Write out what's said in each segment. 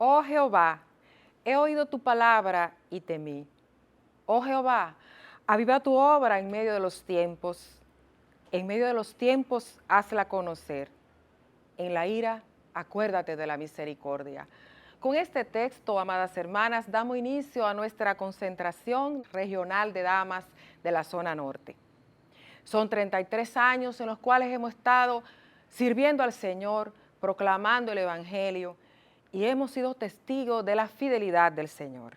Oh Jehová, he oído tu palabra y temí. Oh Jehová, aviva tu obra en medio de los tiempos. En medio de los tiempos, hazla conocer. En la ira, acuérdate de la misericordia. Con este texto, amadas hermanas, damos inicio a nuestra concentración regional de damas de la zona norte. Son 33 años en los cuales hemos estado sirviendo al Señor, proclamando el Evangelio, y hemos sido testigos de la fidelidad del Señor.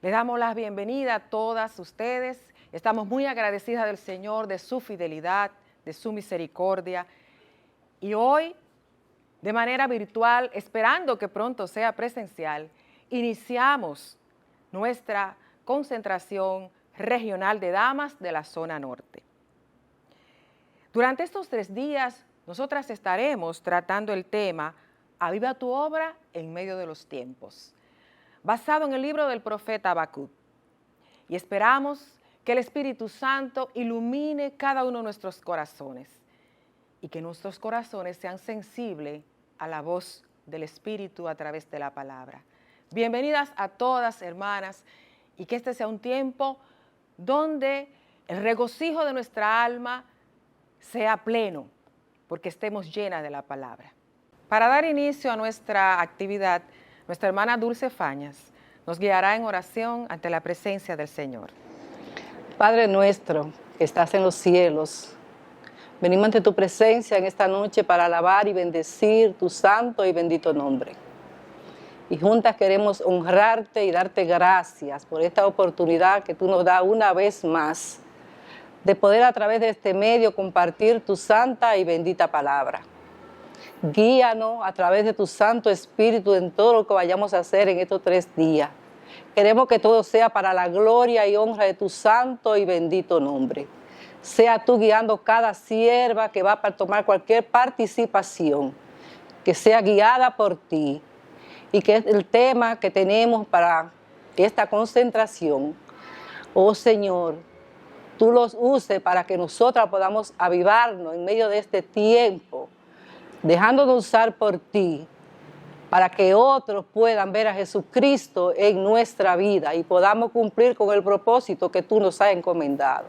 Les damos la bienvenida a todas ustedes. Estamos muy agradecidas del Señor, de su fidelidad, de su misericordia. Y hoy, de manera virtual, esperando que pronto sea presencial, iniciamos nuestra concentración regional de damas de la zona norte. Durante estos 3 días, nosotras estaremos tratando el tema Aviva tu obra en medio de los tiempos, basado en el libro del profeta Habacuc. Y esperamos que el Espíritu Santo ilumine cada uno de nuestros corazones y que nuestros corazones sean sensibles a la voz del Espíritu a través de la palabra. Bienvenidas a todas, hermanas, y que este sea un tiempo donde el regocijo de nuestra alma sea pleno, porque estemos llenas de la palabra. Para dar inicio a nuestra actividad, nuestra hermana Dulce Fañas nos guiará en oración ante la presencia del Señor. Padre nuestro que estás en los cielos, venimos ante tu presencia en esta noche para alabar y bendecir tu santo y bendito nombre. Y juntas queremos honrarte y darte gracias por esta oportunidad que tú nos das una vez más de poder a través de este medio compartir tu santa y bendita palabra. Guíanos a través de tu Santo Espíritu en todo lo que vayamos a hacer en estos 3 días. Queremos que todo sea para la gloria y honra de tu santo y bendito nombre. Sea tú guiando cada sierva que va para tomar cualquier participación, que sea guiada por ti y que el tema que tenemos para esta concentración, oh Señor, tú los uses para que nosotras podamos avivarnos en medio de este tiempo, dejándonos usar por ti, para que otros puedan ver a Jesucristo en nuestra vida y podamos cumplir con el propósito que tú nos has encomendado.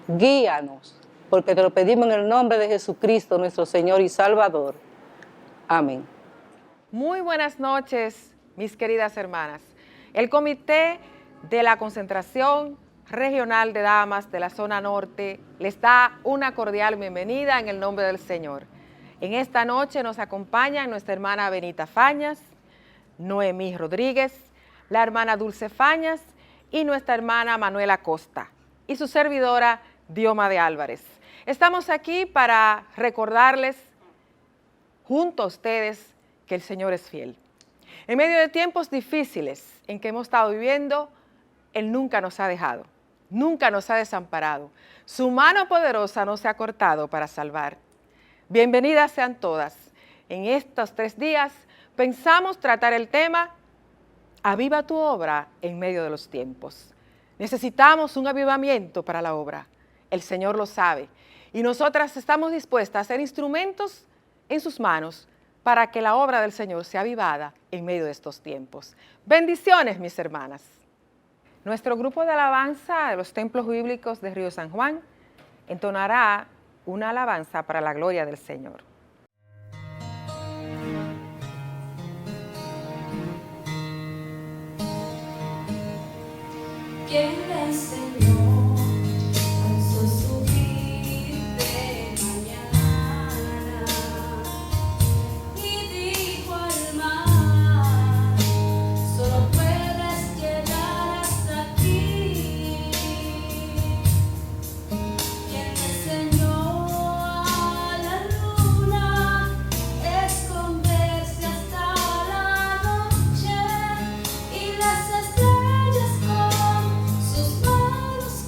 Guíanos, porque te lo pedimos en el nombre de Jesucristo, nuestro Señor y Salvador. Amén. Muy buenas noches, mis queridas hermanas. El Comité de la Concentración Regional de Damas de la Zona Norte les da una cordial bienvenida en el nombre del Señor. En esta noche nos acompañan nuestra hermana Benita Fañas, Noemí Rodríguez, la hermana Dulce Fañas y nuestra hermana Manuela Costa y su servidora Dioma de Álvarez. Estamos aquí para recordarles junto a ustedes que el Señor es fiel. En medio de tiempos difíciles en que hemos estado viviendo, Él nunca nos ha dejado, nunca nos ha desamparado. Su mano poderosa no se ha cortado para salvar. Bienvenidas sean todas. En estos 3 días pensamos tratar el tema Aviva tu obra en medio de los tiempos. Necesitamos un avivamiento para la obra. El Señor lo sabe. Y nosotras estamos dispuestas a ser instrumentos en sus manos para que la obra del Señor sea avivada en medio de estos tiempos. Bendiciones, mis hermanas. Nuestro grupo de alabanza de los templos bíblicos de Río San Juan entonará una alabanza para la gloria del Señor. ¿Quién me enseñó a subir de mañana? Y dijo al mar, solo puedes llegar hasta aquí. ¿Quién me enseñó a la luna esconderse hasta la noche y las estrellas con sus manos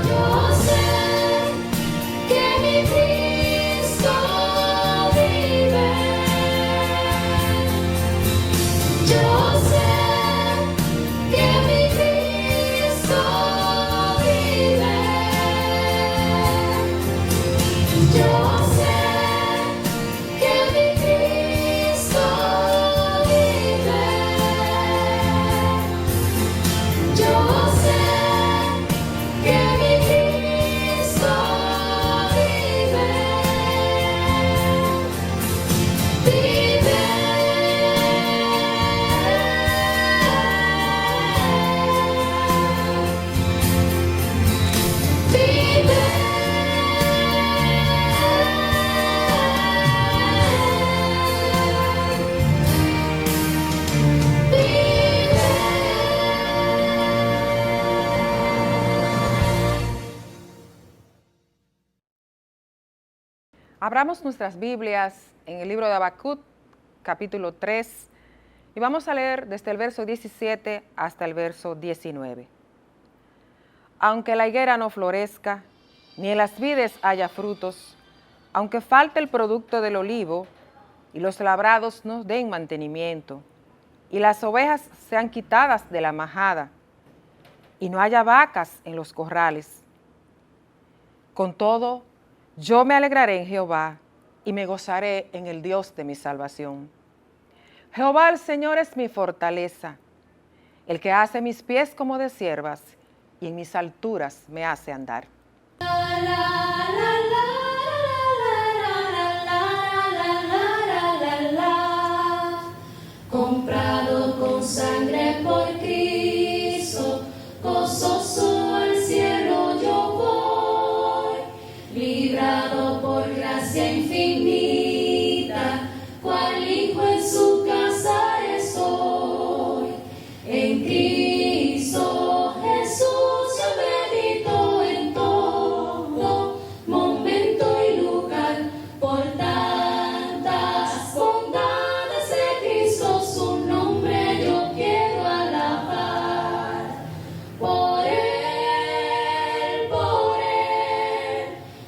yo sé que mi Cristo vive. Yo sé que mi Cristo vive. Yo sé que mi Cristo vive. Yo sé que mi Cristo vive. Vive. Abramos nuestras Biblias en el libro de Habacuc, capítulo 3, y vamos a leer desde el verso 17 hasta el verso 19. Aunque la higuera no florezca, ni en las vides haya frutos, aunque falte el producto del olivo, y los labrados no den mantenimiento, y las ovejas sean quitadas de la majada, y no haya vacas en los corrales. Con todo, yo me alegraré en Jehová y me gozaré en el Dios de mi salvación. Jehová el Señor es mi fortaleza, el que hace mis pies como de ciervas y en mis alturas me hace andar. Comprado con sangre por Cristo, gozoso al cielo yo voy, librado por gracia infinita, cual hijo en su casa estoy. En Cristo Jesús yo medito en todo momento y lugar, por tantas bondades de Cristo su nombre yo quiero alabar. Por él,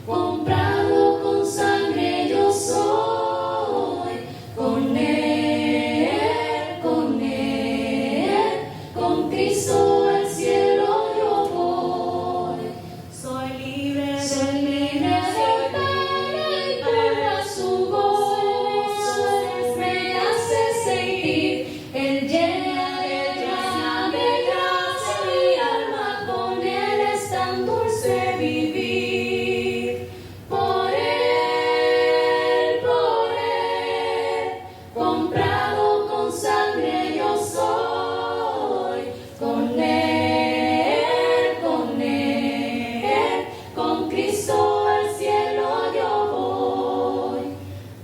comprado con sangre yo soy, con Cristo al cielo yo voy. Soy libre para su voz, me hace sentir, Él llena de gracia mi alma, con Él es tan dulce vivir. Por él, comprado con sangre yo soy, con Cristo al cielo yo voy,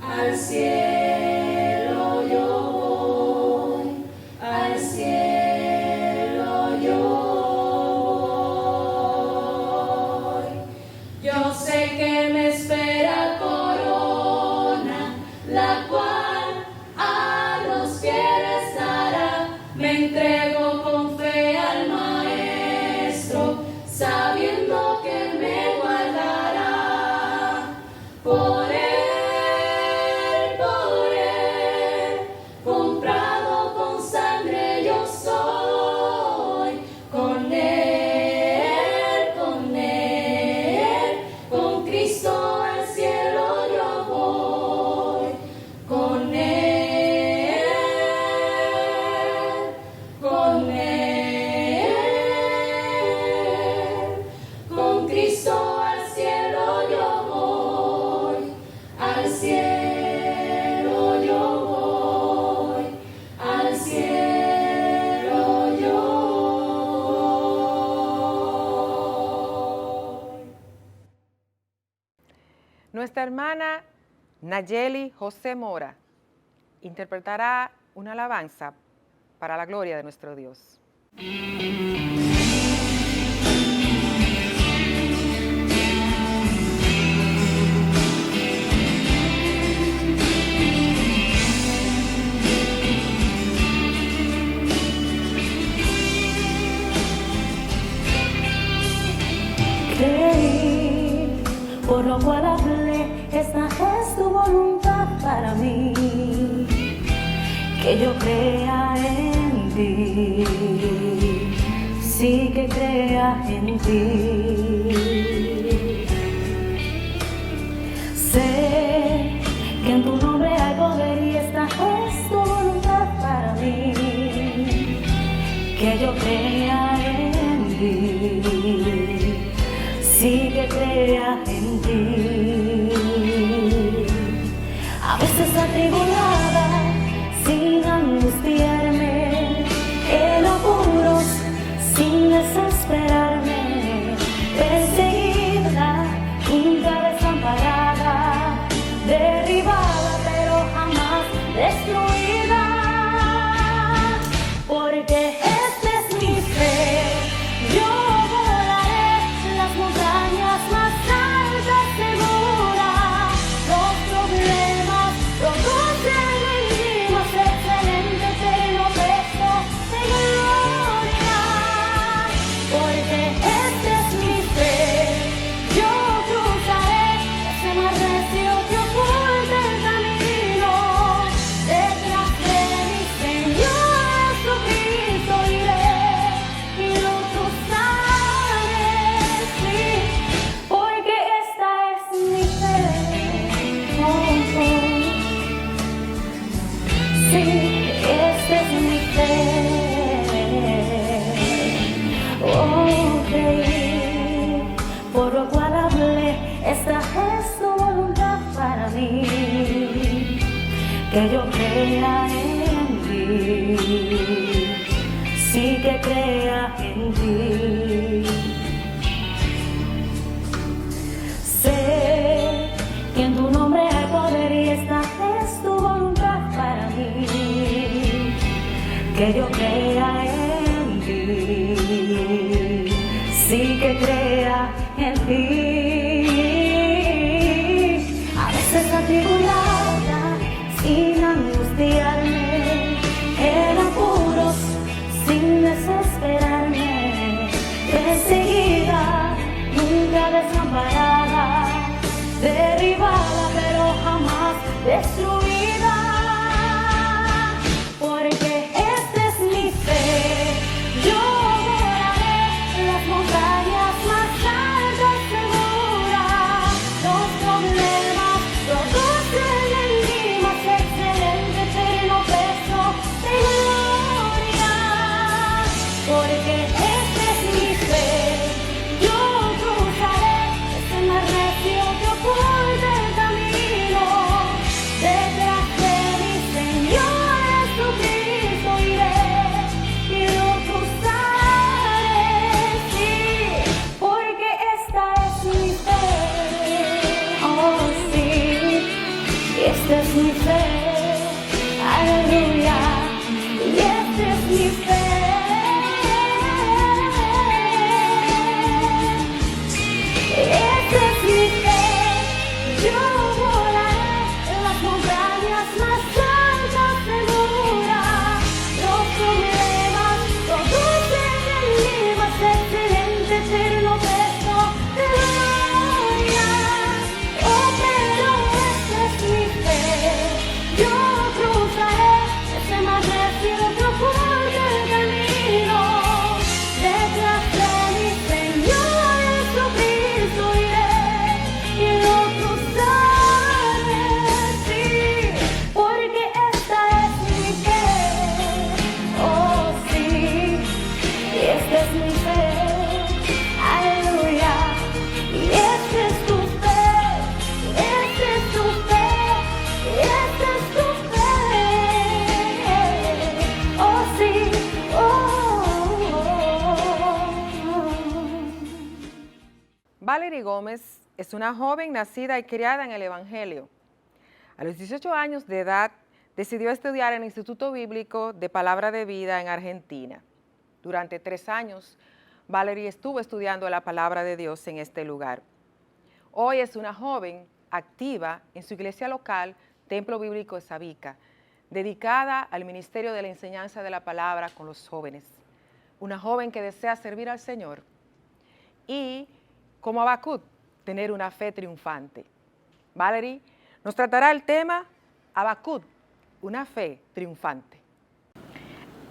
al cielo yo voy, al cielo yo voy. Yo sé que me espera corona, la cual a los fieles dará. Me entrego con fe al Maestro, sabiendo que me guardará. Por él, comprado con sangre yo soy, con Cristo al cielo yo voy, con Cristo al cielo yo voy, al cielo yo voy, al cielo yo voy. Nuestra hermana Nayeli José Mora interpretará una alabanza para la gloria de nuestro Dios. Creí, por lo cual hablé, esta es tu voluntad para mí, que yo crea en ti, sí que crea en ti. Sé que en tu nombre hay poder y esta es tu voluntad para mí, que yo crea en ti, sí que crea en ti. A veces atribulada, sin angustiarme, en apuros, sin desesperarme, perseguida, nunca desamparada, derribada pero jamás destruida, porque esta es mi fe. Yo volaré las montañas más altas segura, los problemas producen en mí más excelente eterno peso de gloria, porque esta es mi fe. Yo cruzaré ese mar recio que oculta el camino, detrás de mi Señor Jesucristo iré y lo cruzaré, sí, porque esta es mi fe. Oh, oh. Sí, esta es mi fe. Oh, creí, por lo cual hablé, esta es tu voluntad para mí, que yo crea en ti, sí que crea en ti. Sé que en tu nombre hay poder y esta es tu voluntad para mí, que yo crea en ti, sí que crea en ti. A veces atribulada, sin angustiarme, en apuros, sin desesperarme, perseguida, nunca desamparada, derribada pero jamás destruida, porque esta es mi fe. Yo volaré las montañas más altas segura, los problemas producen en mí más excelente eterno peso de gloria, porque esta es mi fe. Yo cruzaré ese mar recio que oculta el camino, detrás de mi Señor Jesucristo iré y lo cruzaré, sí, porque esta es mi fe. Oh, sí, esta es mi fe. Aleluya, y esta es mi fe. Esta es mi fe. Yo volaré las montañas más altas segura, los problemas producen en mí más excelente eterno peso de gloria. Oh, pero esta es mi fe. Yo cruzaré ese mar recio que oculta el camino, detrás de mi Señor Jesucristo iré y lo cruzaré, sí, porque esta es mi fe. Oh, sí, y esta es mi fe. Aleluya, y esta es tu fe, esta es tu fe, esta es tu fe. Oh, sí, Valerie Gómez es una joven nacida y criada en el Evangelio. A los 18 años de edad decidió estudiar en el Instituto Bíblico de Palabra de Vida en Argentina. Durante 3 años, Valerie estuvo estudiando la palabra de Dios en este lugar. Hoy es una joven activa en su iglesia local, Templo Bíblico de Sabica, dedicada al ministerio de la enseñanza de la palabra con los jóvenes. Una joven que desea servir al Señor y como Habacuc, tener una fe triunfante. Valerie nos tratará el tema Habacuc, una fe triunfante.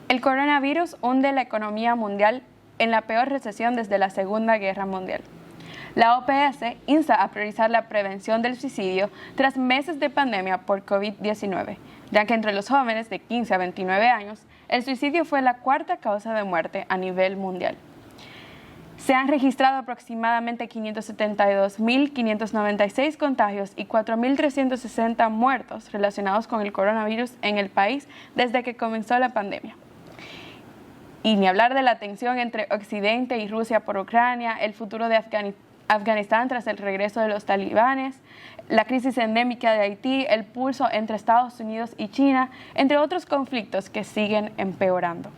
El coronavirus hunde la economía mundial en la peor recesión desde la Segunda Guerra Mundial. La OPS insta a priorizar la prevención del suicidio tras meses de pandemia por COVID-19, ya que entre los jóvenes de 15 a 29 años, el suicidio fue la cuarta causa de muerte a nivel mundial. Se han registrado aproximadamente 572.596 contagios y 4.360 muertos relacionados con el coronavirus en el país desde que comenzó la pandemia. Y ni hablar de la tensión entre Occidente y Rusia por Ucrania, el futuro de Afganistán tras el regreso de los talibanes, la crisis endémica de Haití, el pulso entre Estados Unidos y China, entre otros conflictos que siguen empeorando.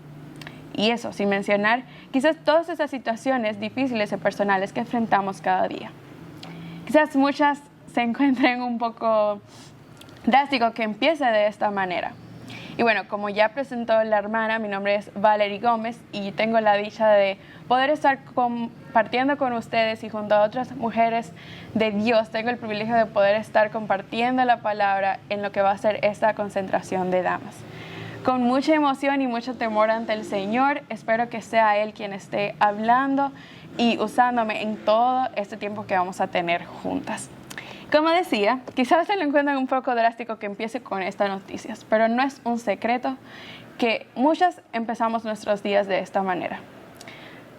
Y eso sin mencionar quizás todas esas situaciones difíciles y personales que enfrentamos cada día. Quizás muchas se encuentren un poco drástico que empiece de esta manera. Y bueno, como ya presentó la hermana, mi nombre es Valerie Gómez y tengo la dicha de poder estar compartiendo con ustedes y junto a otras mujeres de Dios, tengo el privilegio de poder estar compartiendo la palabra en lo que va a ser esta concentración de damas. Con mucha emoción y mucho temor ante el Señor, espero que sea Él quien esté hablando y usándome en todo este tiempo que vamos a tener juntas. Como decía, quizás se lo encuentran un poco drástico que empiece con estas noticias, pero no es un secreto que muchas empezamos nuestros días de esta manera.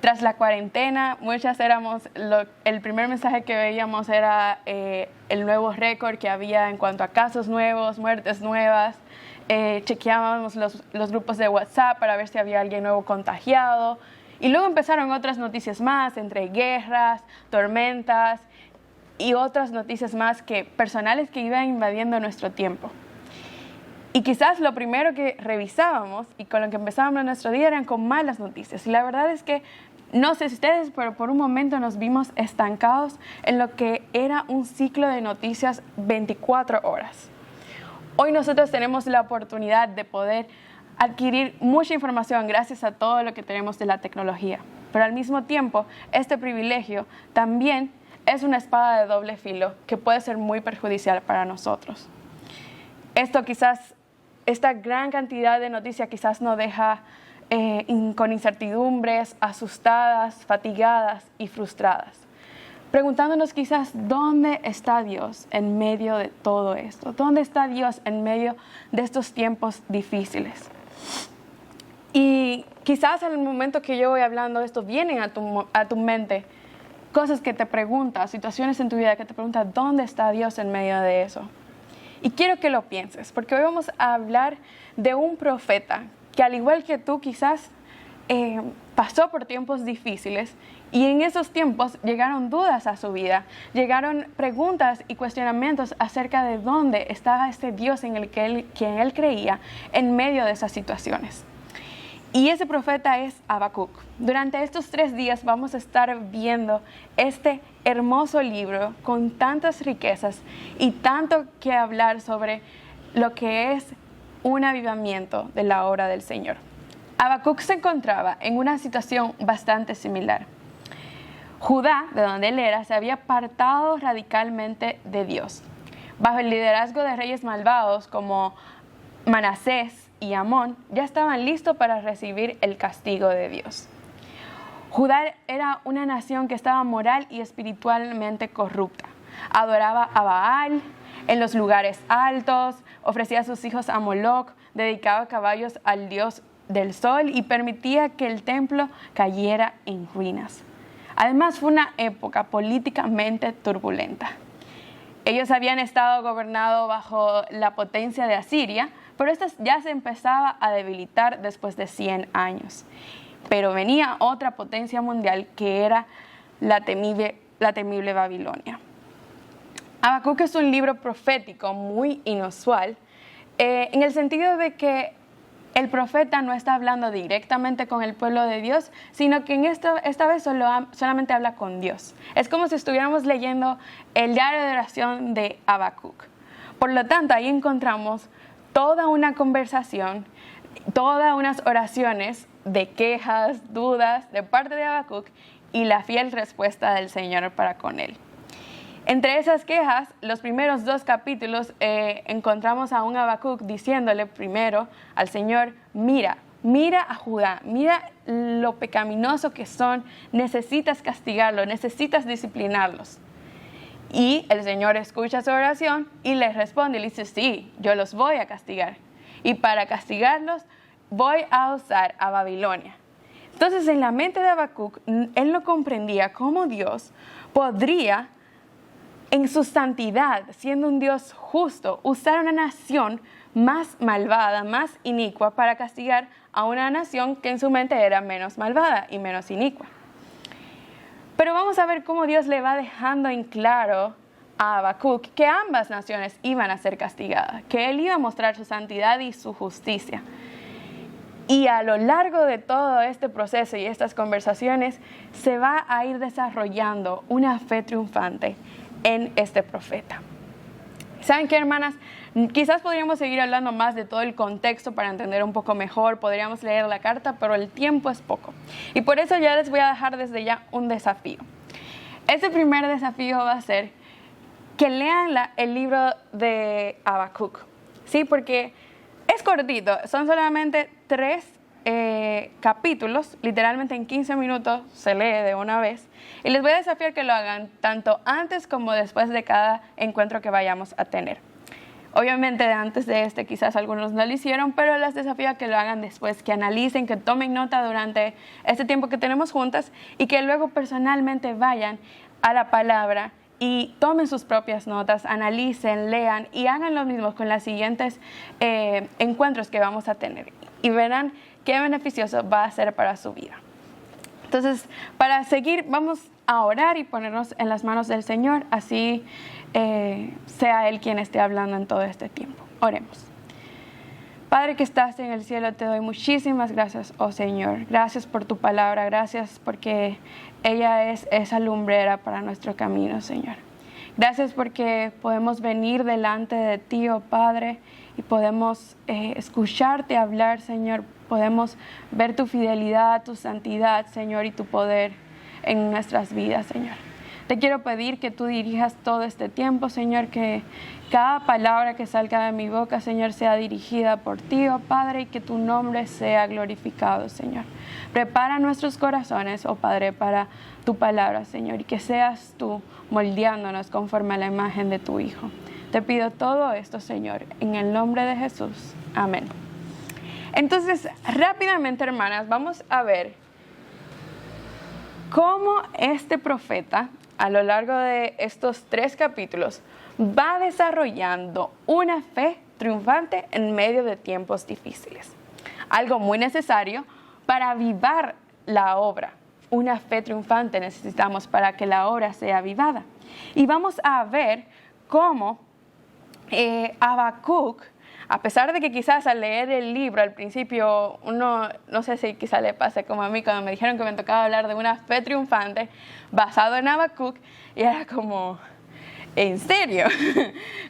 Tras la cuarentena, muchas el primer mensaje que veíamos era el nuevo récord que había en cuanto a casos nuevos, muertes nuevas. Chequeábamos los grupos de WhatsApp para ver si había alguien nuevo contagiado. Y luego empezaron otras noticias más, entre guerras, tormentas y otras noticias más personales que iban invadiendo nuestro tiempo. Y quizás lo primero que revisábamos y con lo que empezábamos nuestro día eran con malas noticias. Y la verdad es que, no sé si ustedes, pero por un momento nos vimos estancados en lo que era un ciclo de noticias 24 horas. Hoy nosotros tenemos la oportunidad de poder adquirir mucha información gracias a todo lo que tenemos de la tecnología. Pero al mismo tiempo, este privilegio también es una espada de doble filo que puede ser muy perjudicial para nosotros. Esta gran cantidad de noticias quizás nos deja con incertidumbres, asustadas, fatigadas y frustradas. Preguntándonos quizás dónde está Dios en medio de todo esto, dónde está Dios en medio de estos tiempos difíciles. Y quizás en el momento que yo voy hablando de esto vienen a tu mente cosas que te preguntas, situaciones en tu vida que te preguntas dónde está Dios en medio de eso. Y quiero que lo pienses, porque hoy vamos a hablar de un profeta que al igual que tú quizás pasó por tiempos difíciles y en esos tiempos llegaron dudas a su vida, llegaron preguntas y cuestionamientos acerca de dónde estaba este Dios en quien él creía en medio de esas situaciones. Y ese profeta es Habacuc. Durante estos 3 días vamos a estar viendo este hermoso libro con tantas riquezas y tanto que hablar sobre lo que es un avivamiento de la obra del Señor. Habacuc se encontraba en una situación bastante similar. Judá, de donde él era, se había apartado radicalmente de Dios. Bajo el liderazgo de reyes malvados como Manasés y Amón, ya estaban listos para recibir el castigo de Dios. Judá era una nación que estaba moral y espiritualmente corrupta. Adoraba a Baal en los lugares altos, ofrecía a sus hijos a Moloc, dedicaba caballos al dios del sol y permitía que el templo cayera en ruinas. Además, fue una época políticamente turbulenta. Ellos habían estado gobernados bajo la potencia de Asiria, pero esta ya se empezaba a debilitar después de 100 años. Pero venía otra potencia mundial que era la temible Babilonia. Habacuc es un libro profético muy inusual, en el sentido de que el profeta no está hablando directamente con el pueblo de Dios, sino que esta vez solamente habla con Dios. Es como si estuviéramos leyendo el diario de oración de Habacuc. Por lo tanto, ahí encontramos toda una conversación, todas unas oraciones de quejas, dudas de parte de Habacuc y la fiel respuesta del Señor para con él. Entre esas quejas, los primeros 2 capítulos encontramos a un Habacuc diciéndole primero al Señor, mira a Judá, mira lo pecaminoso que son, necesitas castigarlos, necesitas disciplinarlos. Y el Señor escucha su oración y le responde y le dice, sí, yo los voy a castigar. Y para castigarlos voy a usar a Babilonia. Entonces en la mente de Habacuc, él no comprendía cómo Dios podría, en su santidad, siendo un Dios justo, usar una nación más malvada, más inicua, para castigar a una nación que en su mente era menos malvada y menos inicua. Pero vamos a ver cómo Dios le va dejando en claro a Habacuc que ambas naciones iban a ser castigadas, que él iba a mostrar su santidad y su justicia. Y a lo largo de todo este proceso y estas conversaciones se va a ir desarrollando una fe triunfante en este profeta. ¿Saben qué, hermanas? Quizás podríamos seguir hablando más de todo el contexto para entender un poco mejor, podríamos leer la carta, pero el tiempo es poco. Y por eso ya les voy a dejar desde ya un desafío. Este primer desafío va a ser que lean el libro de Habacuc, ¿sí? Porque es cortito, son solamente 3 capítulos, literalmente en 15 minutos se lee de una vez. Y les voy a desafiar que lo hagan tanto antes como después de cada encuentro que vayamos a tener. Obviamente antes de este quizás algunos no lo hicieron, pero les desafío a que lo hagan después, que analicen, que tomen nota durante este tiempo que tenemos juntas y que luego personalmente vayan a la palabra y tomen sus propias notas, analicen, lean y hagan lo mismo con los siguientes encuentros que vamos a tener y verán qué beneficioso va a ser para su vida. Entonces, para seguir, vamos a orar y ponernos en las manos del Señor, así sea Él quien esté hablando en todo este tiempo. Oremos. Padre que estás en el cielo, te doy muchísimas gracias, oh Señor. Gracias por tu palabra, gracias porque ella es esa lumbrera para nuestro camino, Señor. Gracias porque podemos venir delante de ti, oh Padre, y podemos escucharte hablar, Señor. Podemos ver tu fidelidad, tu santidad, Señor, y tu poder en nuestras vidas, Señor. Te quiero pedir que tú dirijas todo este tiempo, Señor, que cada palabra que salga de mi boca, Señor, sea dirigida por ti, oh Padre, y que tu nombre sea glorificado, Señor. Prepara nuestros corazones, oh Padre, para tu palabra, Señor, y que seas tú moldeándonos conforme a la imagen de tu Hijo. Te pido todo esto, Señor, en el nombre de Jesús. Amén. Entonces, rápidamente, hermanas, vamos a ver cómo este profeta, a lo largo de estos 3 capítulos, va desarrollando una fe triunfante en medio de tiempos difíciles. Algo muy necesario para avivar la obra. Una fe triunfante necesitamos para que la obra sea avivada. Y vamos a ver cómo Habacuc, a pesar de que quizás al leer el libro al principio uno, no sé si quizás le pase como a mí cuando me dijeron que me tocaba hablar de una fe triunfante basado en Habacuc, y era como, ¿en serio?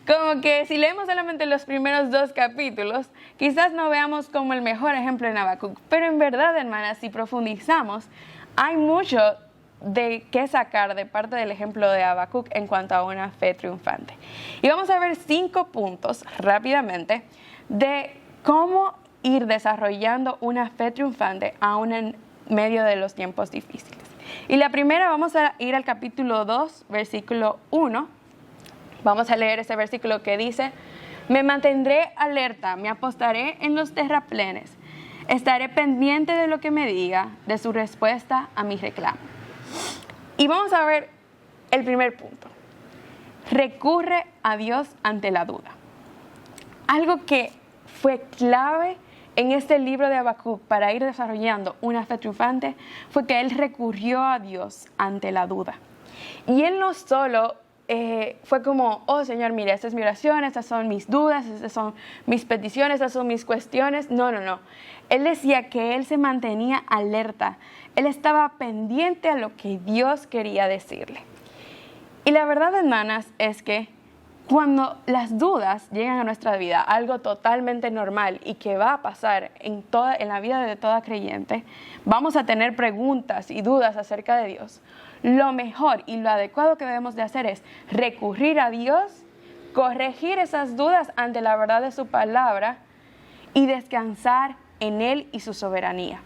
Como que si leemos solamente los primeros 2 capítulos, quizás no veamos como el mejor ejemplo en Habacuc, pero en verdad, hermanas, si profundizamos, hay mucho de qué sacar de parte del ejemplo de Habacuc en cuanto a una fe triunfante. Y vamos a ver 5 puntos rápidamente de cómo ir desarrollando una fe triunfante aún en medio de los tiempos difíciles. Y la primera, vamos a ir al capítulo 2, versículo 1. Vamos a leer ese versículo que dice: me mantendré alerta, me apostaré en los terraplenes, estaré pendiente de lo que me diga, de su respuesta a mi reclamo. Y vamos a ver el primer punto. Recurre a Dios ante la duda. Algo que fue clave en este libro de Habacuc para ir desarrollando una fe triunfante fue que él recurrió a Dios ante la duda. Y él no solo fue como, oh Señor, mira, esta es mi oración, estas son mis dudas, estas son mis peticiones, estas son mis cuestiones. No. Él decía que él se mantenía alerta. Él estaba pendiente a lo que Dios quería decirle. Y la verdad, hermanas, es que Cuando las dudas llegan a nuestra vida, algo totalmente normal y que va a pasar en la vida de toda creyente, vamos a tener preguntas y dudas acerca de Dios. Lo mejor y lo adecuado que debemos de hacer es recurrir a Dios, corregir esas dudas ante la verdad de su palabra y descansar en Él y su soberanía.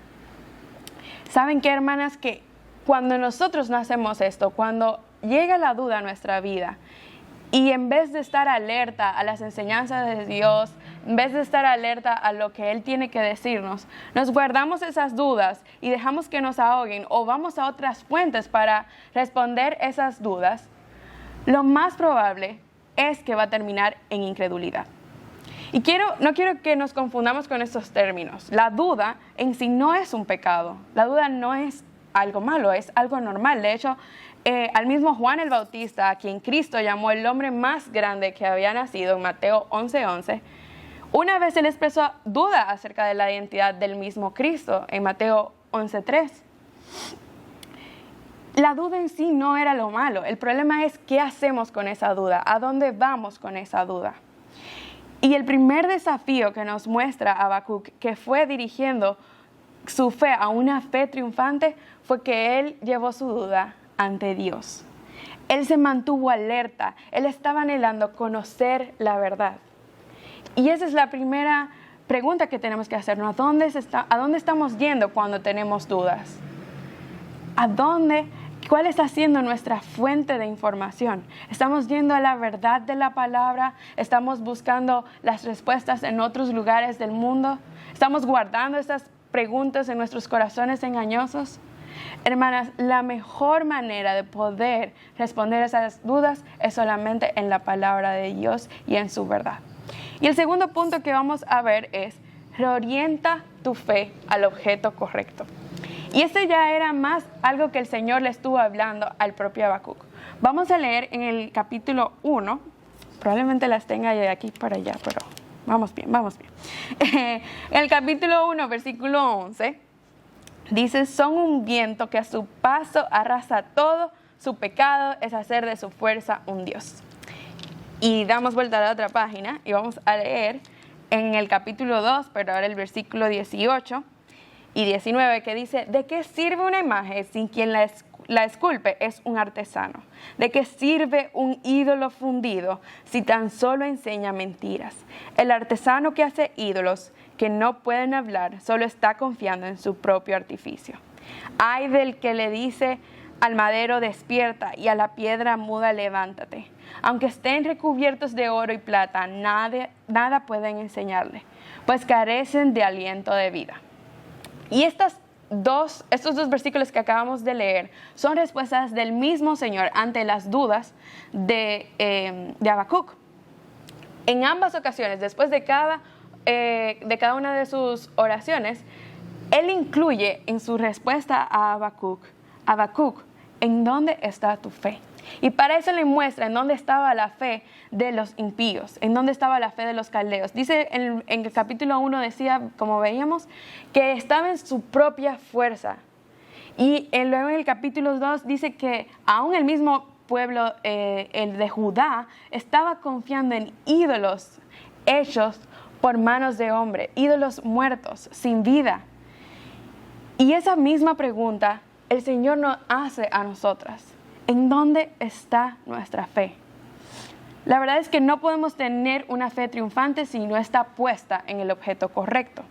¿Saben qué, hermanas? Que cuando nosotros no hacemos esto, cuando llega la duda a nuestra vida, y en vez de estar alerta a las enseñanzas de Dios, en vez de estar alerta a lo que Él tiene que decirnos, nos guardamos esas dudas y dejamos que nos ahoguen o vamos a otras fuentes para responder esas dudas, lo más probable es que va a terminar en incredulidad. Y no quiero que nos confundamos con estos términos. La duda en sí no es un pecado. La duda no es algo malo, es algo normal. De hecho, al mismo Juan el Bautista, a quien Cristo llamó el hombre más grande que había nacido en Mateo 11:11, una vez él expresó duda acerca de la identidad del mismo Cristo en Mateo 11:3. La duda en sí no era lo malo. El problema es qué hacemos con esa duda, a dónde vamos con esa duda. Y el primer desafío que nos muestra Habacuc, que fue dirigiendo su fe a una fe triunfante, fue que él llevó su duda ante Dios. Él se mantuvo alerta, él estaba anhelando conocer la verdad. Y esa es la primera pregunta que tenemos que hacernos. ¿A dónde estamos yendo cuando tenemos dudas? ¿Cuál está siendo nuestra fuente de información? ¿Estamos yendo a la verdad de la palabra? ¿Estamos buscando las respuestas en otros lugares del mundo? ¿Estamos guardando esas preguntas en nuestros corazones engañosos? Hermanas, la mejor manera de poder responder a esas dudas es solamente en la palabra de Dios y en su verdad. Y el segundo punto que vamos a ver es: reorienta tu fe al objeto correcto. Y esto ya era más algo que el Señor le estuvo hablando al propio Habacuc. Vamos a leer en el capítulo 1, probablemente las tenga de aquí para allá, pero vamos bien. En el capítulo 1, versículo 11, dice: son un viento que a su paso arrasa todo, su pecado es hacer de su fuerza un Dios. Y damos vuelta a la otra página y vamos a leer en el capítulo 2, pero ahora el versículo 18 y 19, que dice: ¿de qué sirve una imagen sin quien la esculpe es un artesano? ¿De qué sirve un ídolo fundido si tan solo enseña mentiras? El artesano que hace ídolos que no pueden hablar solo está confiando en su propio artificio. Ay del que le dice al madero: despierta, y a la piedra muda: levántate. Aunque estén recubiertos de oro y plata, nada pueden enseñarle, pues carecen de aliento de vida. Y estos dos versículos que acabamos de leer son respuestas del mismo Señor ante las dudas de Habacuc. En ambas ocasiones, después de cada una de sus oraciones, Él incluye en su respuesta a Habacuc, ¿en dónde está tu fe? Y para eso le muestra en dónde estaba la fe de los impíos, en dónde estaba la fe de los caldeos. Dice en el capítulo 1, decía, como veíamos, que estaba en su propia fuerza. Y luego en el capítulo 2 dice que aún el mismo pueblo, el de Judá, estaba confiando en ídolos hechos por manos de hombre, ídolos muertos, sin vida. Y esa misma pregunta el Señor nos hace a nosotras. ¿En dónde está nuestra fe? La verdad es que no podemos tener una fe triunfante si no está puesta en el objeto correcto.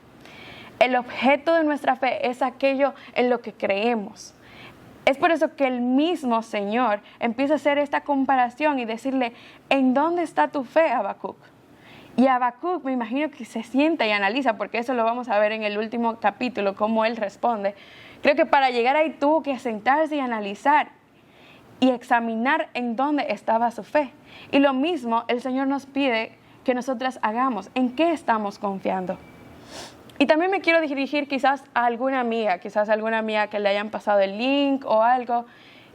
El objeto de nuestra fe es aquello en lo que creemos. Es por eso que el mismo Señor empieza a hacer esta comparación y decirle: ¿en dónde está tu fe, Habacuc? Y Habacuc, me imagino que se sienta y analiza, porque eso lo vamos a ver en el último capítulo, cómo él responde. Creo que para llegar ahí tuvo que sentarse y analizar y examinar en dónde estaba su fe. Y lo mismo el Señor nos pide que nosotras hagamos. ¿En qué estamos confiando? Y también me quiero dirigir quizás a alguna amiga que le hayan pasado el link o algo,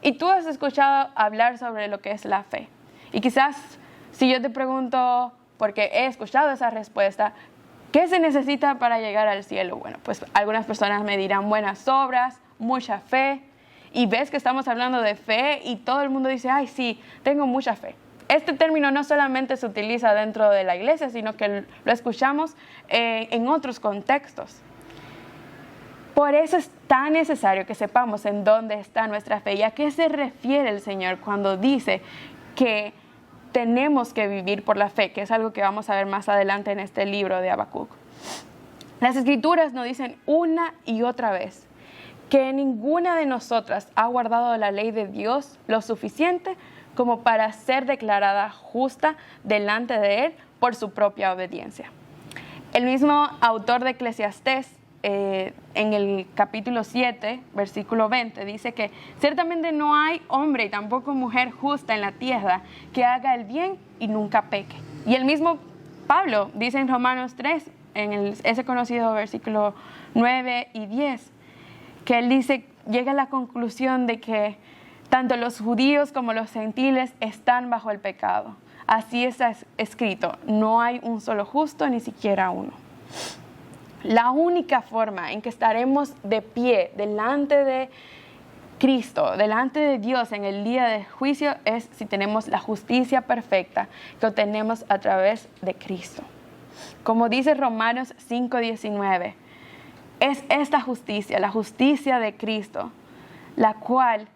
y tú has escuchado hablar sobre lo que es la fe. Y quizás si yo te pregunto, porque he escuchado esa respuesta, ¿qué se necesita para llegar al cielo? Bueno, pues algunas personas me dirán buenas obras, mucha fe. Y ves que estamos hablando de fe y todo el mundo dice: ay, sí, tengo mucha fe. este término no solamente se utiliza dentro de la iglesia, sino que lo escuchamos en otros contextos. Por eso es tan necesario que sepamos en dónde está nuestra fe y a qué se refiere el Señor cuando dice que tenemos que vivir por la fe, que es algo que vamos a ver más adelante en este libro de Habacuc. Las Escrituras nos dicen una y otra vez que ninguna de nosotras ha guardado la ley de Dios lo suficiente como para ser declarada justa delante de Él por su propia obediencia. El mismo autor de Eclesiastés, en el capítulo 7, versículo 20, dice que ciertamente no hay hombre y tampoco mujer justa en la tierra que haga el bien y nunca peque. Y el mismo Pablo dice en Romanos 3, en ese conocido versículo 9 y 10, que él dice, llega a la conclusión de que tanto los judíos como los gentiles están bajo el pecado. Así está escrito, no hay un solo justo, ni siquiera uno. La única forma en que estaremos de pie delante de Cristo, delante de Dios en el día del juicio, es si tenemos la justicia perfecta que obtenemos a través de Cristo. Como dice Romanos 5:19, es esta justicia, la justicia de Cristo, la cual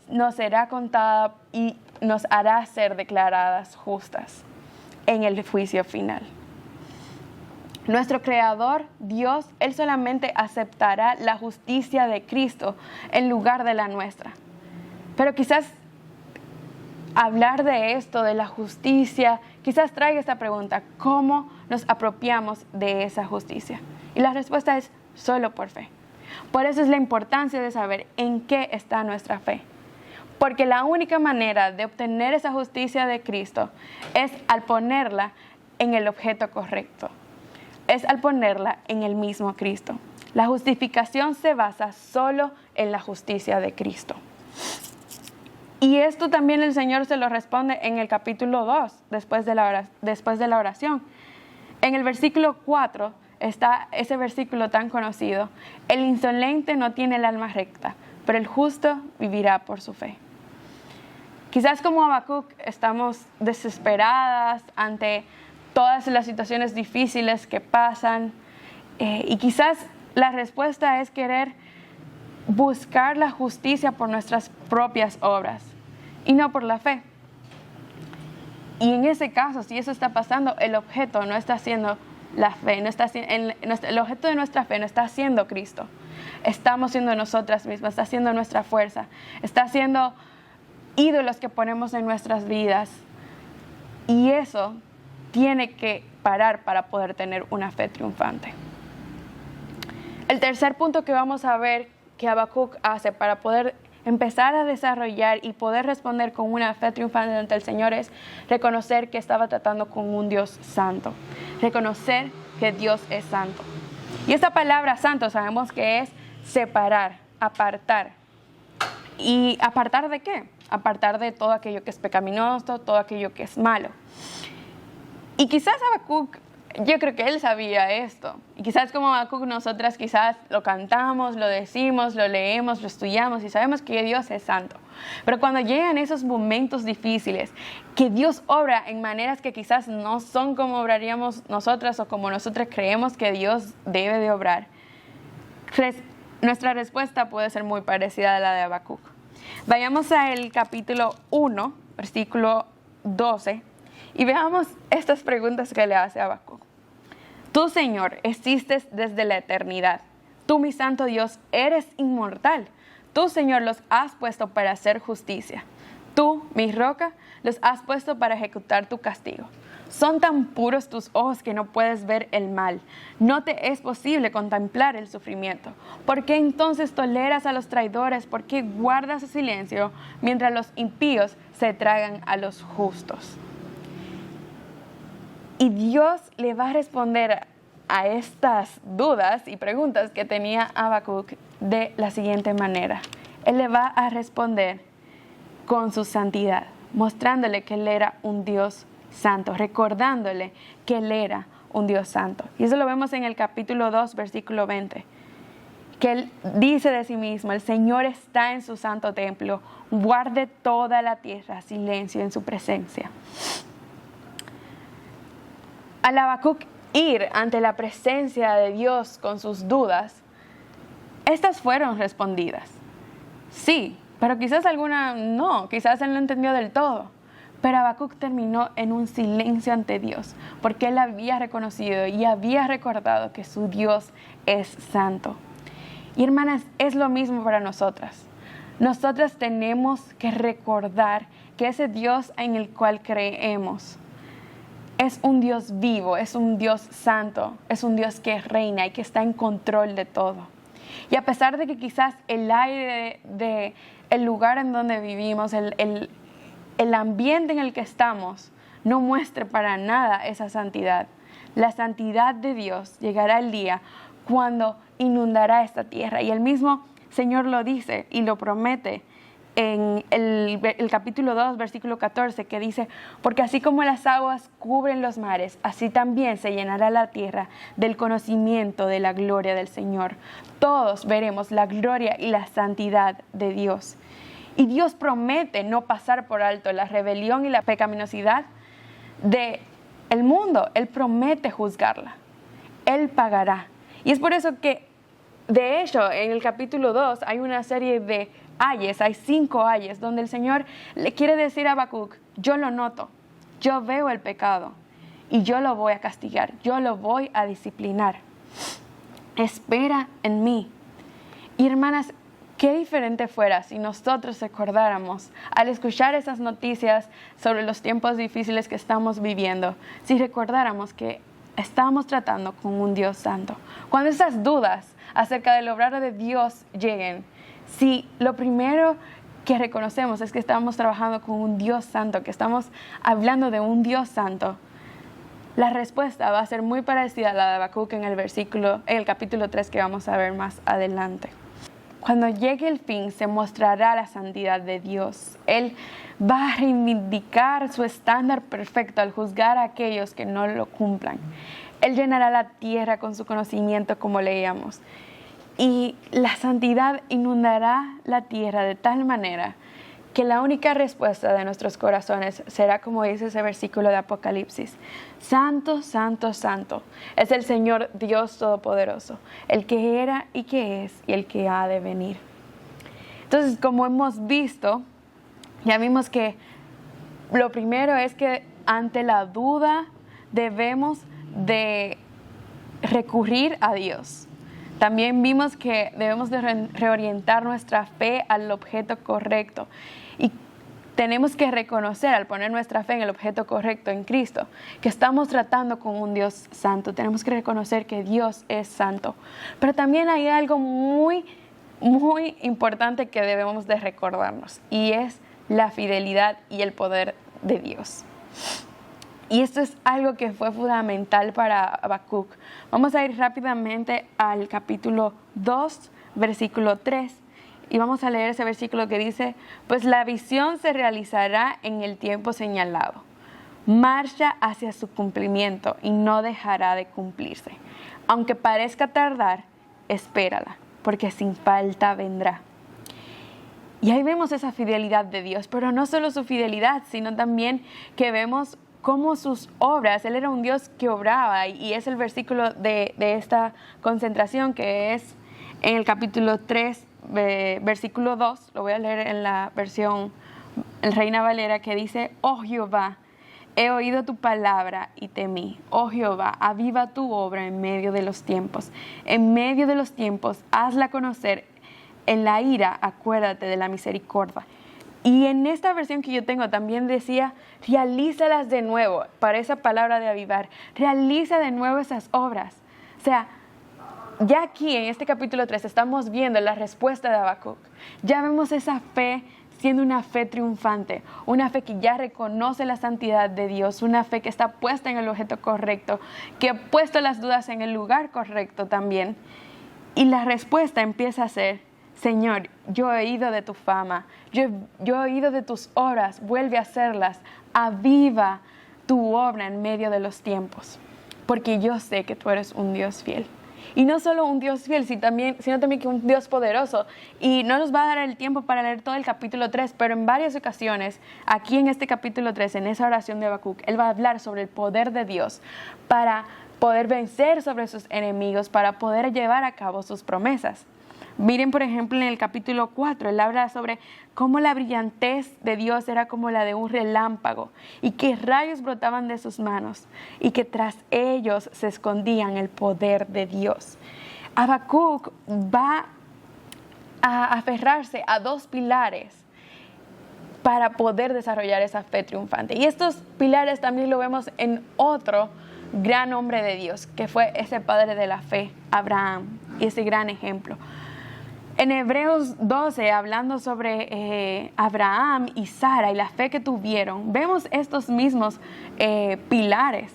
nos será contada y nos hará ser declaradas justas en el juicio final. Nuestro Creador, Dios, Él solamente aceptará la justicia de Cristo en lugar de la nuestra. Pero quizás hablar de esto, de la justicia, quizás traiga esta pregunta, ¿cómo nos apropiamos de esa justicia? Y la respuesta es solo por fe. Por eso es la importancia de saber en qué está nuestra fe. Porque la única manera de obtener esa justicia de Cristo es al ponerla en el objeto correcto. Es al ponerla en el mismo Cristo. La justificación se basa solo en la justicia de Cristo. Y esto también el Señor se lo responde en el capítulo 2, después de la oración. En el versículo 4 está ese versículo tan conocido. El insolente no tiene el alma recta, pero el justo vivirá por su fe. Quizás como Habacuc estamos desesperadas ante todas las situaciones difíciles que pasan y quizás la respuesta es querer buscar la justicia por nuestras propias obras y no por la fe. Y en ese caso, si eso está pasando, el objeto no está siendo la fe, el objeto de nuestra fe no está siendo Cristo. Estamos siendo nosotras mismas, está siendo nuestra fuerza, está siendo ídolos que ponemos en nuestras vidas. Y eso tiene que parar para poder tener una fe triunfante. El tercer punto que vamos a ver que Habacuc hace para poder empezar a desarrollar y poder responder con una fe triunfante ante el Señor es reconocer que estaba tratando con un Dios santo. Reconocer que Dios es santo. Y esta palabra santo sabemos que es separar, apartar. ¿Y apartar de qué? Apartar de todo aquello que es pecaminoso, todo aquello que es malo. Y quizás Habacuc, yo creo que él sabía esto. Y quizás como Habacuc nosotras quizás lo cantamos, lo decimos, lo leemos, lo estudiamos y sabemos que Dios es santo. Pero cuando llegan esos momentos difíciles, que Dios obra en maneras que quizás no son como obraríamos nosotras o como nosotras creemos que Dios debe de obrar, nuestra respuesta puede ser muy parecida a la de Habacuc. Vayamos al capítulo 1, versículo 12. Y veamos estas preguntas que le hace Habacuc. Tú, Señor, existes desde la eternidad. Tú, mi santo Dios, eres inmortal. Tú, Señor, los has puesto para hacer justicia. Tú, mi roca, los has puesto para ejecutar tu castigo. Son tan puros tus ojos que no puedes ver el mal. No te es posible contemplar el sufrimiento. ¿Por qué entonces toleras a los traidores? ¿Por qué guardas silencio mientras los impíos se tragan a los justos? Y Dios le va a responder a estas dudas y preguntas que tenía Habacuc de la siguiente manera. Él le va a responder con su santidad, mostrándole que Él era un Dios santo, recordándole que Él era un Dios santo. Y eso lo vemos en el capítulo 2, versículo 20, que Él dice de sí mismo: el Señor está en su santo templo, guarde toda la tierra silencio en su presencia. Al Habacuc ir ante la presencia de Dios con sus dudas, estas fueron respondidas. Sí, pero quizás alguna no, quizás él no entendió del todo. Pero Habacuc terminó en un silencio ante Dios, porque él había reconocido y había recordado que su Dios es santo. Y hermanas, es lo mismo para nosotras. Nosotras tenemos que recordar que ese Dios en el cual creemos es un Dios vivo, es un Dios santo, es un Dios que reina y que está en control de todo. Y a pesar de que quizás el aire del lugar en donde vivimos, el ambiente en el que estamos, no muestre para nada esa santidad, la santidad de Dios llegará el día cuando inundará esta tierra. Y el mismo Señor lo dice y lo promete en el capítulo 2, versículo 14, que dice: porque así como las aguas cubren los mares, así también se llenará la tierra del conocimiento de la gloria del Señor. Todos veremos la gloria y la santidad de Dios. Y Dios promete no pasar por alto la rebelión y la pecaminosidad del mundo. Él promete juzgarla. Él pagará. Y es por eso que, de hecho, en el capítulo 2 hay una serie de ayes, hay 5 ayes, donde el Señor le quiere decir a Habacuc: yo lo noto, yo veo el pecado y yo lo voy a castigar, yo lo voy a disciplinar. Espera en mí. Y hermanas, qué diferente fuera si nosotros recordáramos, al escuchar esas noticias sobre los tiempos difíciles que estamos viviendo, si recordáramos que estamos tratando con un Dios santo. Cuando esas dudas acerca del obrar de Dios lleguen, si lo primero que reconocemos es que estamos trabajando con un Dios santo, que estamos hablando de un Dios santo, la respuesta va a ser muy parecida a la de Habacuc en el capítulo 3 que vamos a ver más adelante. Cuando llegue el fin, se mostrará la santidad de Dios. Él va a reivindicar su estándar perfecto al juzgar a aquellos que no lo cumplan. Él llenará la tierra con su conocimiento, como leíamos. Y la santidad inundará la tierra de tal manera que la única respuesta de nuestros corazones será, como dice ese versículo de Apocalipsis: santo, santo, santo es el Señor Dios Todopoderoso, el que era y que es y el que ha de venir. Entonces, como hemos visto, ya vimos que lo primero es que ante la duda debemos de recurrir a Dios. También vimos que debemos de reorientar nuestra fe al objeto correcto. Y tenemos que reconocer, al poner nuestra fe en el objeto correcto, en Cristo, que estamos tratando con un Dios santo. Tenemos que reconocer que Dios es santo. Pero también hay algo muy, muy importante que debemos de recordarnos, y es la fidelidad y el poder de Dios. Y esto es algo que fue fundamental para Habacuc. Vamos a ir rápidamente al capítulo 2, versículo 3. Y vamos a leer ese versículo que dice: pues la visión se realizará en el tiempo señalado. Marcha hacia su cumplimiento y no dejará de cumplirse. Aunque parezca tardar, espérala, porque sin falta vendrá. Y ahí vemos esa fidelidad de Dios, pero no solo su fidelidad, sino también que vemos cómo sus obras, Él era un Dios que obraba, y es el versículo de esta concentración que es en el capítulo 3, versículo 2, lo voy a leer en la versión Reina Valera, que dice: oh Jehová, he oído tu palabra y temí. Oh Jehová, aviva tu obra en medio de los tiempos. En medio de los tiempos, hazla conocer. En la ira, acuérdate de la misericordia. Y en esta versión que yo tengo también decía: realízalas de nuevo. Para esa palabra de avivar, realiza de nuevo esas obras. O sea, ya aquí en este capítulo 3 estamos viendo la respuesta de Habacuc. Ya vemos esa fe siendo una fe triunfante, una fe que ya reconoce la santidad de Dios, una fe que está puesta en el objeto correcto, que ha puesto las dudas en el lugar correcto también. Y la respuesta empieza a ser: Señor, yo he oído de tu fama, yo he oído de tus obras, vuelve a hacerlas, aviva tu obra en medio de los tiempos, porque yo sé que tú eres un Dios fiel. Y no solo un Dios fiel, sino también que un Dios poderoso. Y no nos va a dar el tiempo para leer todo el capítulo 3, pero en varias ocasiones, aquí en este capítulo 3, en esa oración de Habacuc, él va a hablar sobre el poder de Dios para poder vencer sobre sus enemigos, para poder llevar a cabo sus promesas. Miren, por ejemplo, en el capítulo 4, él habla sobre cómo la brillantez de Dios era como la de un relámpago y que rayos brotaban de sus manos y que tras ellos se escondían el poder de Dios. Habacuc va a aferrarse a dos pilares para poder desarrollar esa fe triunfante. Y estos pilares también lo vemos en otro gran hombre de Dios, que fue ese padre de la fe, Abraham, y ese gran ejemplo. En Hebreos 12, hablando sobre Abraham y Sara y la fe que tuvieron, vemos estos mismos pilares.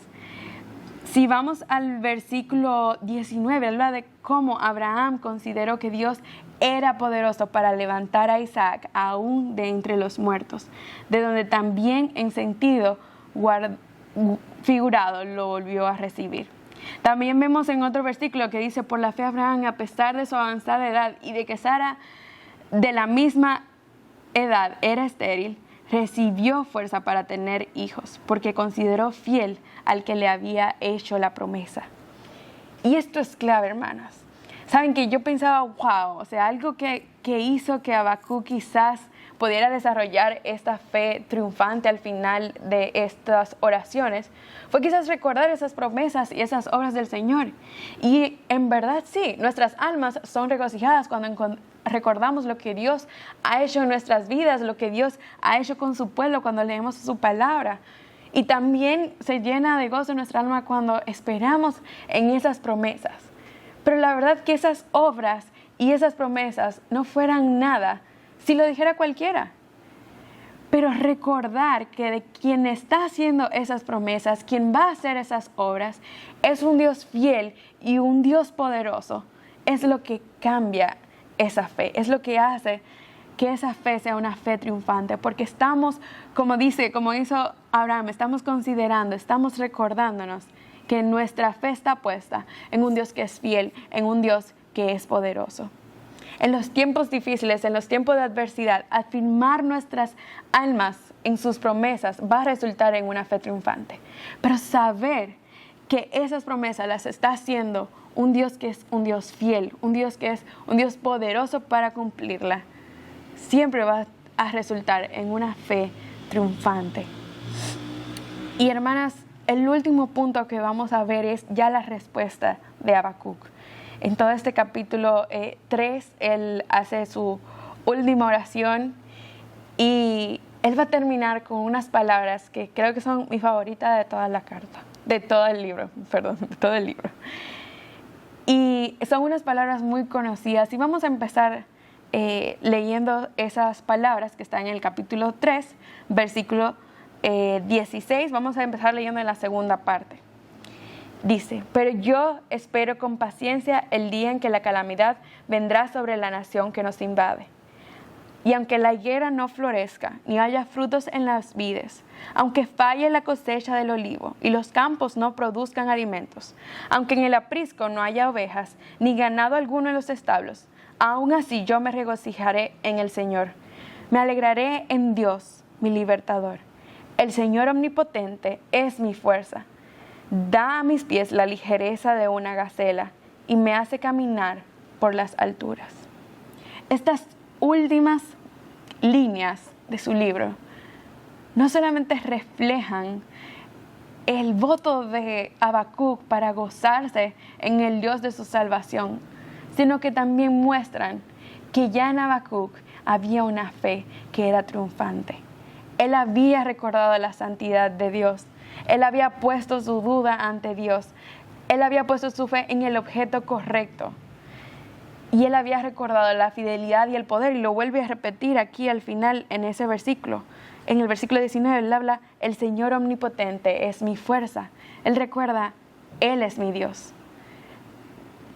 Si vamos al versículo 19, habla de cómo Abraham consideró que Dios era poderoso para levantar a Isaac aún de entre los muertos, de donde también en sentido figurado lo volvió a recibir. También vemos en otro versículo que dice, por la fe Abraham, a pesar de su avanzada edad y de que Sara de la misma edad era estéril, recibió fuerza para tener hijos, porque consideró fiel al que le había hecho la promesa. Y esto es clave, hermanas. Saben que yo pensaba, wow, o sea, algo que hizo que Habacuc quizás pudiera desarrollar esta fe triunfante al final de estas oraciones, fue quizás recordar esas promesas y esas obras del Señor. Y en verdad sí, nuestras almas son regocijadas cuando recordamos lo que Dios ha hecho en nuestras vidas, lo que Dios ha hecho con su pueblo cuando leemos su palabra. Y también se llena de gozo nuestra alma cuando esperamos en esas promesas. Pero la verdad que esas obras y esas promesas no fueran nada si lo dijera cualquiera. Pero recordar que de quien está haciendo esas promesas, quien va a hacer esas obras, es un Dios fiel y un Dios poderoso, es lo que cambia esa fe, es lo que hace que esa fe sea una fe triunfante, porque estamos, como hizo Abraham, estamos considerando, estamos recordándonos que nuestra fe está puesta en un Dios que es fiel, en un Dios que es poderoso. En los tiempos difíciles, en los tiempos de adversidad, afirmar nuestras almas en sus promesas va a resultar en una fe triunfante. Pero saber que esas promesas las está haciendo un Dios que es un Dios fiel, un Dios que es un Dios poderoso para cumplirla, siempre va a resultar en una fe triunfante. Y hermanas, el último punto que vamos a ver es ya la respuesta de Habacuc. En todo este capítulo 3, él hace su última oración y él va a terminar con unas palabras que creo que son mi favorita de toda la carta, de todo el libro. Y son unas palabras muy conocidas y vamos a empezar leyendo esas palabras que están en el capítulo 3, versículo 16. Vamos a empezar leyendo en la segunda parte. Dice, pero yo espero con paciencia el día en que la calamidad vendrá sobre la nación que nos invade. Y aunque la higuera no florezca, ni haya frutos en las vides, aunque falle la cosecha del olivo y los campos no produzcan alimentos, aunque en el aprisco no haya ovejas, ni ganado alguno en los establos, aún así yo me regocijaré en el Señor. Me alegraré en Dios, mi libertador. El Señor omnipotente es mi fuerza. Da a mis pies la ligereza de una gacela y me hace caminar por las alturas. Estas últimas líneas de su libro no solamente reflejan el voto de Habacuc para gozarse en el Dios de su salvación, sino que también muestran que ya en Habacuc había una fe que era triunfante. Él había recordado la santidad de Dios. Él había puesto su duda ante Dios. Él había puesto su fe en el objeto correcto. Y él había recordado la fidelidad y el poder. Y lo vuelve a repetir aquí al final en ese versículo. En el versículo 19 él habla, el Señor omnipotente es mi fuerza. Él recuerda, Él es mi Dios.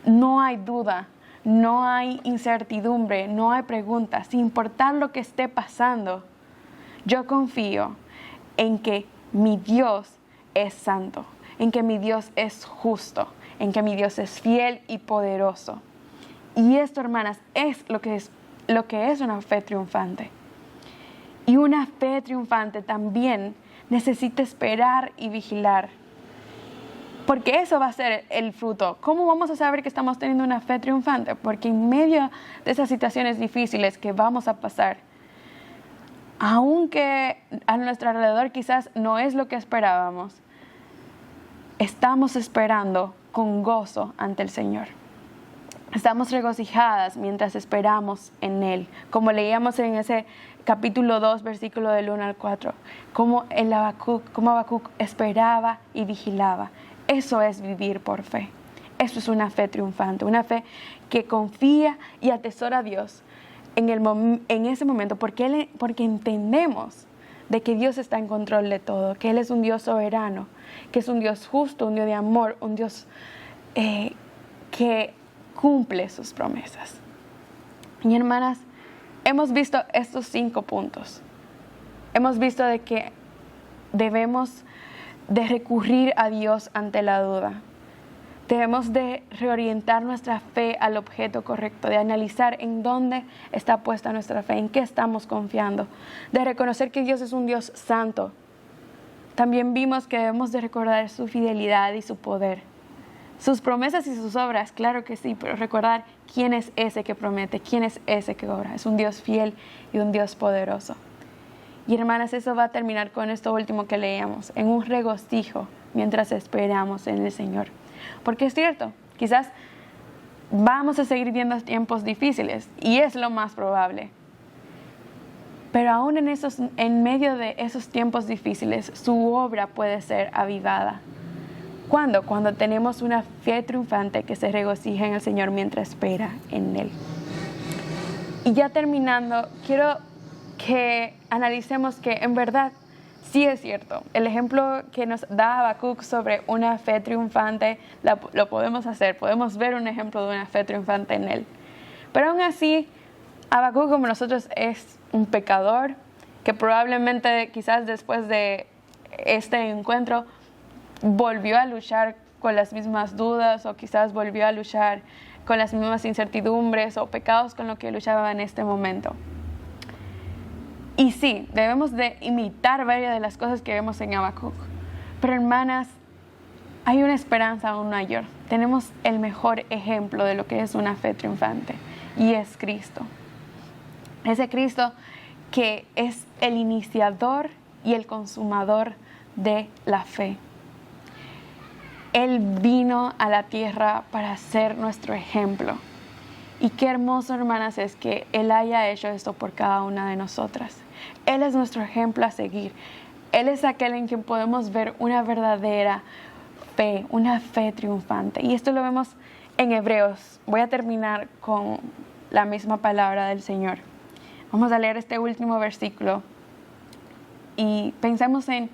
No hay duda, no hay incertidumbre, no hay pregunta. Sin importar lo que esté pasando, yo confío en que mi Dios es santo, en que mi Dios es justo, en que mi Dios es fiel y poderoso. Y esto, hermanas, es lo que es una fe triunfante. Y una fe triunfante también necesita esperar y vigilar. Porque eso va a ser el fruto. ¿Cómo vamos a saber que estamos teniendo una fe triunfante? Porque en medio de esas situaciones difíciles que vamos a pasar, aunque a nuestro alrededor quizás no es lo que esperábamos, estamos esperando con gozo ante el Señor. Estamos regocijadas mientras esperamos en Él. Como leíamos en ese capítulo 2, versículo del 1 al 4, como Habacuc esperaba y vigilaba. Eso es vivir por fe. Eso es una fe triunfante, una fe que confía y atesora a Dios en ese momento, porque entendemos de que Dios está en control de todo, que Él es un Dios soberano, que es un Dios justo, un Dios de amor, un Dios que cumple sus promesas. Y hermanas, hemos visto estos 5 puntos. Hemos visto de que debemos de recurrir a Dios ante la duda. Debemos de reorientar nuestra fe al objeto correcto, de analizar en dónde está puesta nuestra fe, en qué estamos confiando, de reconocer que Dios es un Dios santo. También vimos que debemos de recordar su fidelidad y su poder, sus promesas y sus obras, claro que sí, pero recordar quién es ese que promete, quién es ese que obra. Es un Dios fiel y un Dios poderoso. Y hermanas, eso va a terminar con esto último que leíamos, en un regocijo mientras esperamos en el Señor. Porque es cierto, quizás vamos a seguir viendo tiempos difíciles y es lo más probable. Pero aún en medio de esos tiempos difíciles, su obra puede ser avivada. ¿Cuándo? Cuando tenemos una fe triunfante que se regocija en el Señor mientras espera en Él. Y ya terminando, quiero que analicemos que en verdad sí es cierto. El ejemplo que nos da Habacuc sobre una fe triunfante lo podemos hacer. Podemos ver un ejemplo de una fe triunfante en él. Pero aún así, Habacuc, como nosotros, es un pecador que probablemente quizás después de este encuentro volvió a luchar con las mismas dudas o quizás volvió a luchar con las mismas incertidumbres o pecados con los que luchaba en este momento. Y sí, debemos de imitar varias de las cosas que vemos en Habacuc. Pero hermanas, hay una esperanza aún mayor. Tenemos el mejor ejemplo de lo que es una fe triunfante y es Cristo. Ese Cristo que es el iniciador y el consumador de la fe. Él vino a la tierra para ser nuestro ejemplo. Y qué hermoso, hermanas, es que Él haya hecho esto por cada una de nosotras. Él es nuestro ejemplo a seguir. Él es aquel en quien podemos ver una verdadera fe, una fe triunfante. Y esto lo vemos en Hebreos. Voy a terminar con la misma palabra del Señor. Vamos a leer este último versículo y pensemos en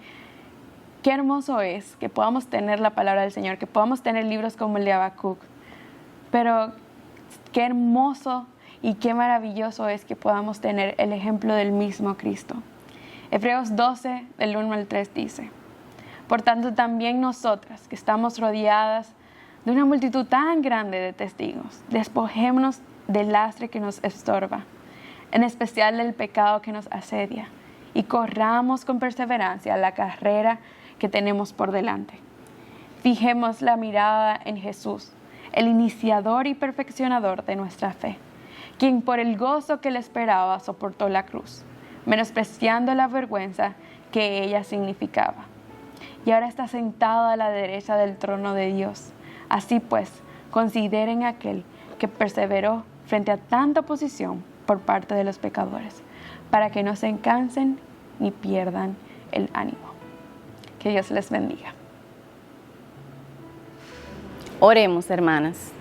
qué hermoso es que podamos tener la palabra del Señor, que podamos tener libros como el de Habacuc. Pero qué hermoso y qué maravilloso es que podamos tener el ejemplo del mismo Cristo. Hebreos 12, del 1 al 3 dice: Por tanto, también nosotras, que estamos rodeadas de una multitud tan grande de testigos, despojémonos del lastre que nos estorba, en especial del pecado que nos asedia, y corramos con perseverancia la carrera que tenemos por delante. Fijemos la mirada en Jesús, el iniciador y perfeccionador de nuestra fe, quien por el gozo que le esperaba soportó la cruz, menospreciando la vergüenza que ella significaba. Y ahora está sentado a la derecha del trono de Dios. Así pues, consideren aquel que perseveró frente a tanta oposición por parte de los pecadores, para que no se cansen ni pierdan el ánimo. Que Dios les bendiga. Oremos, hermanas.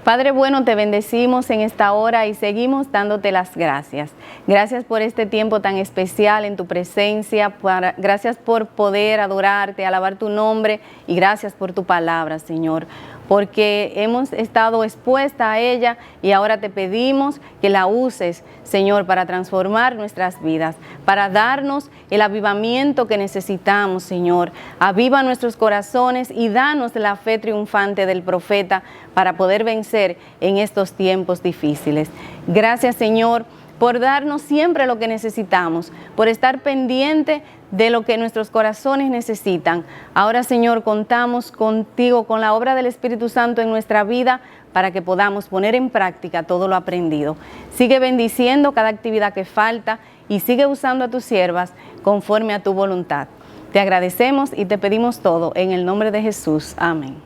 Padre bueno, te bendecimos en esta hora y seguimos dándote las gracias. Gracias por este tiempo tan especial en tu presencia. Gracias por poder adorarte, alabar tu nombre y gracias por tu palabra, Señor, porque hemos estado expuesta a ella y ahora te pedimos que la uses, Señor, para transformar nuestras vidas, para darnos el avivamiento que necesitamos, Señor. Aviva nuestros corazones y danos la fe triunfante del profeta para poder vencer en estos tiempos difíciles. Gracias, Señor, por darnos siempre lo que necesitamos, por estar pendiente de lo que nuestros corazones necesitan. Ahora, Señor, contamos contigo, con la obra del Espíritu Santo en nuestra vida, para que podamos poner en práctica todo lo aprendido. Sigue bendiciendo cada actividad que falta y sigue usando a tus siervas conforme a tu voluntad. Te agradecemos y te pedimos todo en el nombre de Jesús. Amén.